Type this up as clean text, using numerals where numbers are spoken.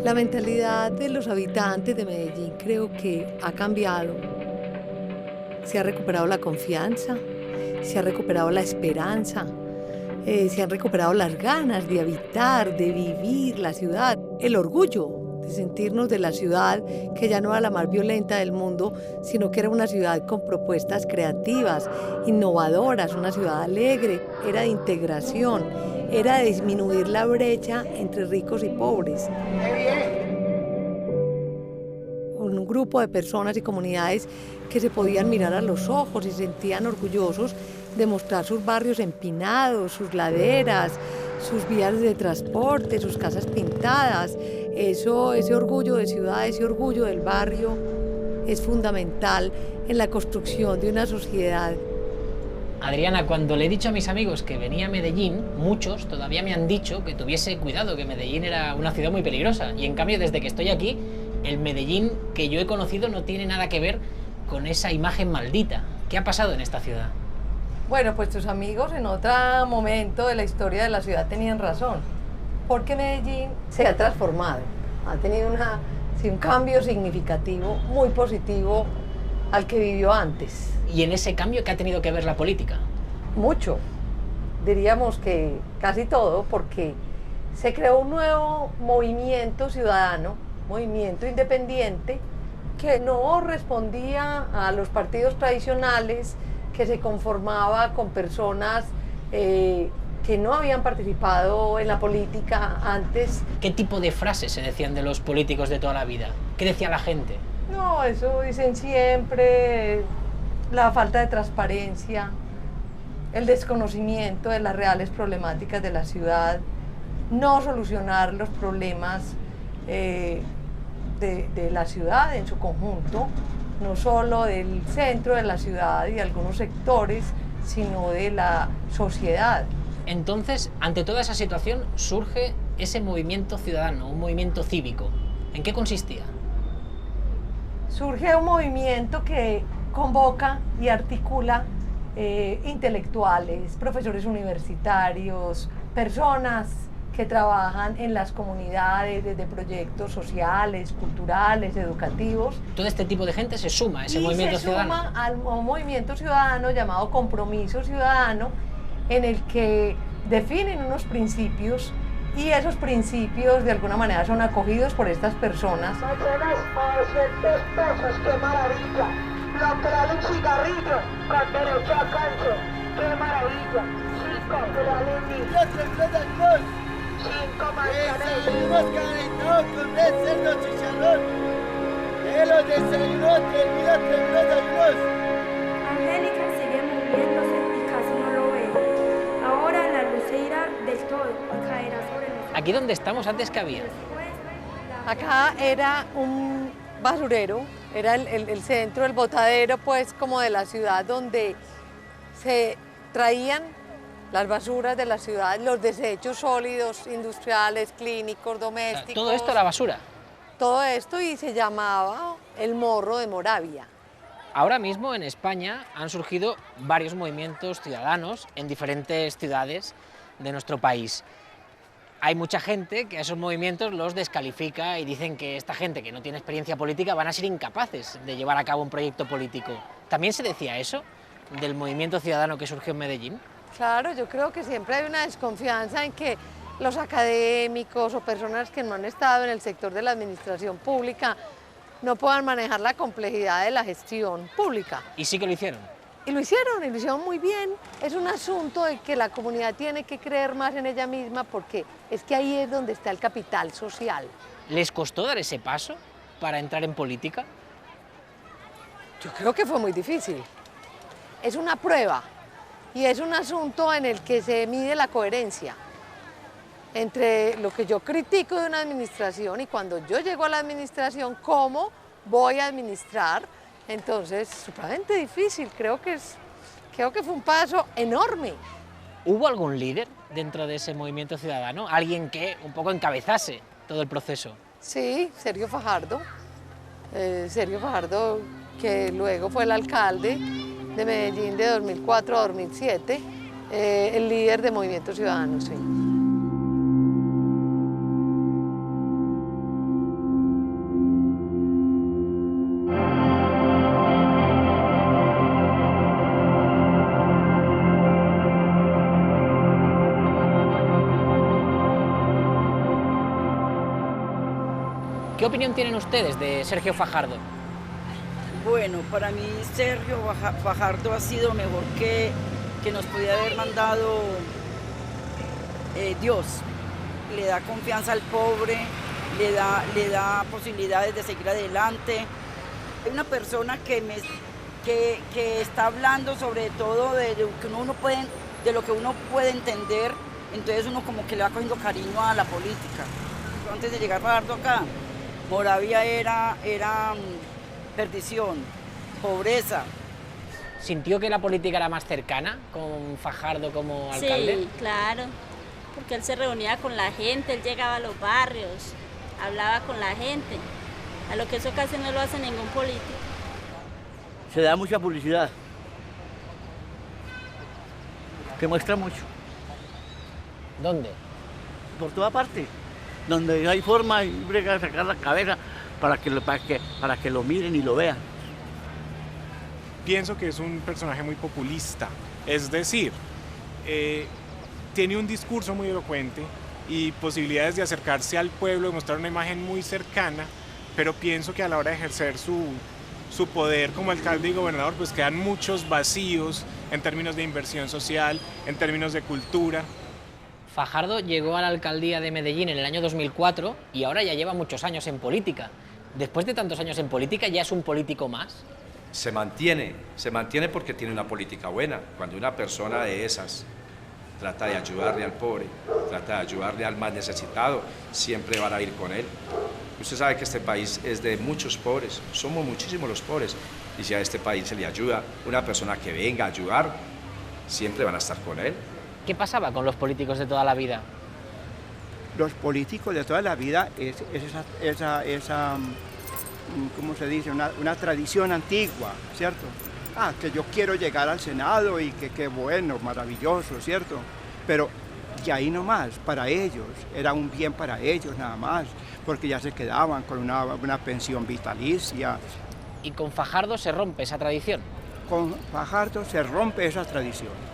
La mentalidad de los habitantes de Medellín creo que ha cambiado. Se ha recuperado la confianza, se ha recuperado la esperanza, se han recuperado las ganas de habitar, de vivir la ciudad, el orgullo de sentirnos de la ciudad, que ya no era la más violenta del mundo, sino que era una ciudad con propuestas creativas, innovadoras, una ciudad alegre, era de integración, era de disminuir la brecha entre ricos y pobres. Un grupo de personas y comunidades que se podían mirar a los ojos y se sentían orgullosos de mostrar sus barrios empinados, sus laderas, sus vías de transporte, sus casas pintadas. Ese orgullo de ciudad, ese orgullo del barrio es fundamental en la construcción de una sociedad. Adriana, cuando le he dicho a mis amigos que venía a Medellín, muchos todavía me han dicho que tuviese cuidado, que Medellín era una ciudad muy peligrosa. Y en cambio, desde que estoy aquí, el Medellín que yo he conocido no tiene nada que ver con esa imagen maldita. ¿Qué ha pasado en esta ciudad? Bueno, pues tus amigos en otro momento de la historia de la ciudad tenían razón, porque Medellín se ha transformado, ha tenido un cambio significativo, muy positivo al que vivió antes. ¿Y en ese cambio qué ha tenido que ver la política? Mucho, diríamos que casi todo, porque se creó un nuevo movimiento ciudadano, movimiento independiente, que no respondía a los partidos tradicionales, que se conformaba con personas que no habían participado en la política antes. ¿Qué tipo de frases se decían de los políticos de toda la vida? ¿Qué decía la gente? No, eso dicen siempre, la falta de transparencia, el desconocimiento de las reales problemáticas de la ciudad, no solucionar los problemas de la ciudad en su conjunto, no solo del centro de la ciudad y algunos sectores, sino de la sociedad. Entonces, ante toda esa situación, surge ese movimiento ciudadano, un movimiento cívico. ¿En qué consistía? Surge un movimiento que convoca y articula intelectuales, profesores universitarios, personas que trabajan en las comunidades desde proyectos sociales, culturales, educativos. Todo este tipo de gente se suma a ese movimiento ciudadano. Se suma al movimiento ciudadano llamado Compromiso Ciudadano, en el que definen unos principios y esos principios de alguna manera son acogidos por estas personas. Mecenas a 200 pesos, qué maravilla. Lateral un cigarrillo, con derecho a cancho, qué maravilla. 5 reales. 5 manzanas. Desayunamos calentados con red, cerdo, chicharrón. Los desayunos, terminó desayunos. Angélica sigue moviéndose y casi no lo ve. Ahora la luz se irá del todo y caerá sobre nosotros. Aquí donde estamos, antes que había. Acá era un basurero, era el centro, el botadero pues como de la ciudad, donde se traían las basuras de la ciudad, los desechos sólidos, industriales, clínicos, domésticos. O sea, todo esto era basura. Todo esto, y se llamaba el Morro de Moravia. Ahora mismo en España han surgido varios movimientos ciudadanos en diferentes ciudades de nuestro país. Hay mucha gente que a esos movimientos los descalifica y dicen que esta gente que no tiene experiencia política van a ser incapaces de llevar a cabo un proyecto político. ¿También se decía eso del movimiento ciudadano que surgió en Medellín? Claro, yo creo que siempre hay una desconfianza en que los académicos o personas que no han estado en el sector de la administración pública no puedan manejar la complejidad de la gestión pública. Y sí que lo hicieron. Y lo hicieron muy bien. Es un asunto de que la comunidad tiene que creer más en ella misma, porque es que ahí es donde está el capital social. ¿Les costó dar ese paso para entrar en política? Yo creo que fue muy difícil. Es una prueba y es un asunto en el que se mide la coherencia entre lo que yo critico de una administración y cuando yo llego a la administración, cómo voy a administrar. Entonces, supremamente difícil, creo que fue un paso enorme. ¿Hubo algún líder dentro de ese movimiento ciudadano? ¿Alguien que un poco encabezase todo el proceso? Sí, Sergio Fajardo, que luego fue el alcalde de Medellín de 2004 a 2007, el líder de Movimiento Ciudadano, sí. ¿Qué opinión tienen ustedes de Sergio Fajardo? Bueno, para mí Sergio Fajardo ha sido mejor que nos podía haber mandado Dios. Le da confianza al pobre, le da posibilidades de seguir adelante. Hay una persona que está hablando sobre todo de lo que uno puede entender, entonces uno como que le va cogiendo cariño a la política. Antes de llegar Fajardo acá, Moravia era perdición, pobreza. ¿Sintió que la política era más cercana con Fajardo como alcalde? Sí, claro, porque él se reunía con la gente, él llegaba a los barrios, hablaba con la gente, a lo que eso casi no lo hace ningún político. Se da mucha publicidad, que muestra mucho, ¿Dónde? por toda parte. Donde hay forma y brega de sacar la cabeza para que lo miren y lo vean. Pienso que es un personaje muy populista, es decir, tiene un discurso muy elocuente y posibilidades de acercarse al pueblo, de mostrar una imagen muy cercana, pero pienso que a la hora de ejercer su poder como alcalde y gobernador, pues quedan muchos vacíos en términos de inversión social, en términos de cultura. Fajardo llegó a la alcaldía de Medellín en el año 2004 y ahora ya lleva muchos años en política. Después de tantos años en política, ¿ya es un político más? Se mantiene porque tiene una política buena. Cuando una persona de esas trata de ayudarle al pobre, trata de ayudarle al más necesitado, siempre van a ir con él. Usted sabe que este país es de muchos pobres, somos muchísimos los pobres, y si a este país se le ayuda una persona que venga a ayudar, siempre van a estar con él. ¿Qué pasaba con los políticos de toda la vida? Los políticos de toda la vida es esa ¿cómo se dice? Una tradición antigua, ¿cierto? Que yo quiero llegar al Senado y que qué bueno, maravilloso, ¿cierto? Pero y ahí nomás, para ellos, era un bien para ellos nada más, porque ya se quedaban con una pensión vitalicia. ¿Y con Fajardo se rompe esa tradición? Con Fajardo se rompe esa tradición.